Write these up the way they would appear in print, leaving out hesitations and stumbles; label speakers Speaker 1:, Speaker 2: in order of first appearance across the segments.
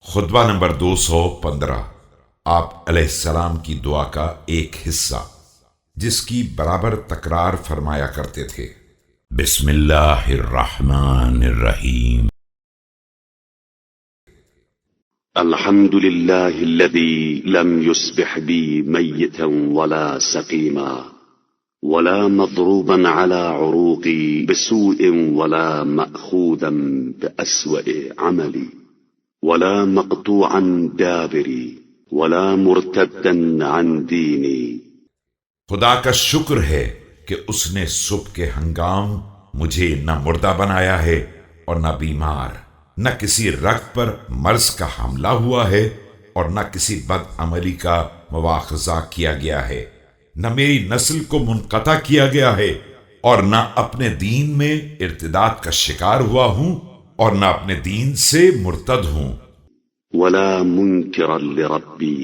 Speaker 1: خطبہ نمبر 215 آپ علیہ السلام کی دعا کا ایک حصہ جس کی برابر تکرار فرمایا کرتے تھے۔ بسم اللہ الرحمن الرحیم۔
Speaker 2: الحمد لله الذي لم يصبح بي ميتا ولا سقيما ولا مضروبا على عروقي بسوء ولا مأخوذا بأسوأ عملي ولا مقطوعا دابري ولا مرتدا عن ديني۔
Speaker 1: خدا کا شکر ہے کہ اس نے صبح کے ہنگام مجھے نہ مردہ بنایا ہے اور نہ بیمار، نہ کسی رگ پر مرض کا حملہ ہوا ہے اور نہ کسی بد عملی کا مواخذہ کیا گیا ہے، نہ میری نسل کو منقطع کیا گیا ہے اور نہ اپنے دین میں ارتداد کا شکار ہوا ہوں اور نہ اپنے دین سے مرتد ہوں۔
Speaker 2: ولا منكرا لربي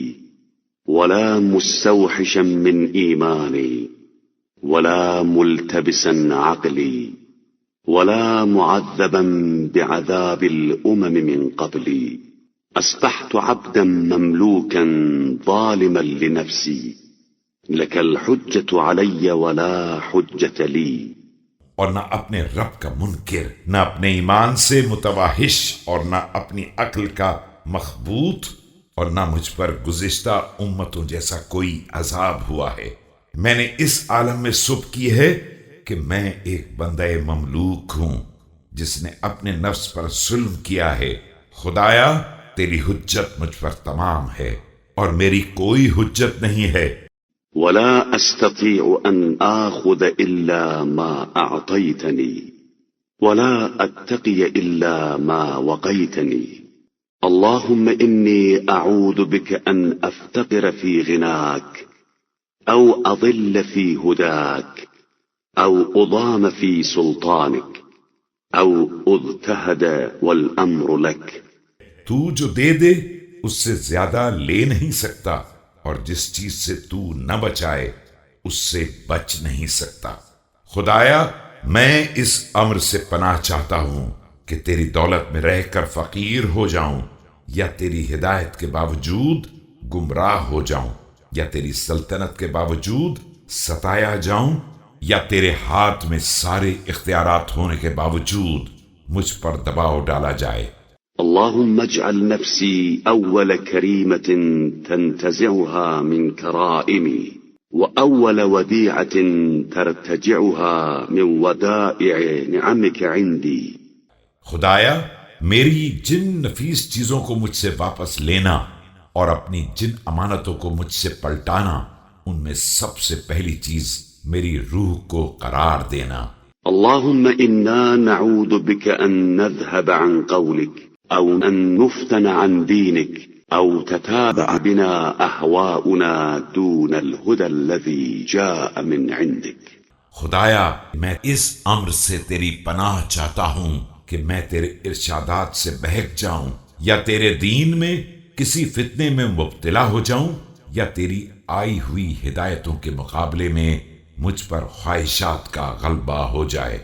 Speaker 2: ولا مستوحشا من إيماني ولا ملتبسا عقلي ولا معذبا بعذاب الأمم من قبلي، أصبحت عبدا مملوكا ظالما لنفسي، لك الحجة علي ولا حجة لي۔
Speaker 1: اور نہ اپنے رب کا منکر، نہ اپنے ایمان سے متوحش اور نہ اپنی عقل کا مخبوط، اور نہ مجھ پر گزشتہ امتوں جیسا کوئی عذاب ہوا ہے۔ میں نے اس عالم میں صبح کی ہے کہ میں ایک بندہ مملوک ہوں جس نے اپنے نفس پر ظلم کیا ہے۔ خدایا تیری حجت مجھ پر تمام ہے اور میری کوئی حجت نہیں ہے۔
Speaker 2: ولا أستطيع أن آخذ إلا ما أعطيتني ولا أتقي إلا ما وقيتني، اللهم إني أعوذ بك أن أفتقر في غناك أو أضل في هداك أو أضام في سلطانك أو أضطهد والأمر لك۔
Speaker 1: تو جو دے دے اس سے زیادہ لے نہیں سکتا، اور جس چیز سے تو نہ بچائے اس سے بچ نہیں سکتا۔ خدایا میں اس امر سے پناہ چاہتا ہوں کہ تیری دولت میں رہ کر فقیر ہو جاؤں، یا تیری ہدایت کے باوجود گمراہ ہو جاؤں، یا تیری سلطنت کے باوجود ستایا جاؤں، یا تیرے ہاتھ میں سارے اختیارات ہونے کے باوجود مجھ پر دباؤ ڈالا جائے۔
Speaker 2: اللهم اجعل نفسي أول كريمة تنتزعها من كرائمي وأول وديعة ترتجعها من ودائع نعمك عندي۔
Speaker 1: خدایا میری جن نفیس چیزوں کو مجھ سے واپس لینا اور اپنی جن امانتوں کو مجھ سے پلٹانا، ان میں سب سے پہلی چیز میری روح کو قرار دینا۔
Speaker 2: اللهم إنا نعوذ بك أن نذهب عن قولك أو أن نفتن عن دينك أو تتابع بنا أهواؤنا دون الهدى الذي جاء من عندك۔
Speaker 1: خدایا میں اس امر سے تیری پناہ چاہتا ہوں کہ میں تیرے ارشادات سے بہک جاؤں، یا تیرے دین میں کسی فتنے میں مبتلا ہو جاؤں، یا تیری آئی ہوئی ہدایتوں کے مقابلے میں مجھ پر خواہشات کا غلبہ ہو جائے۔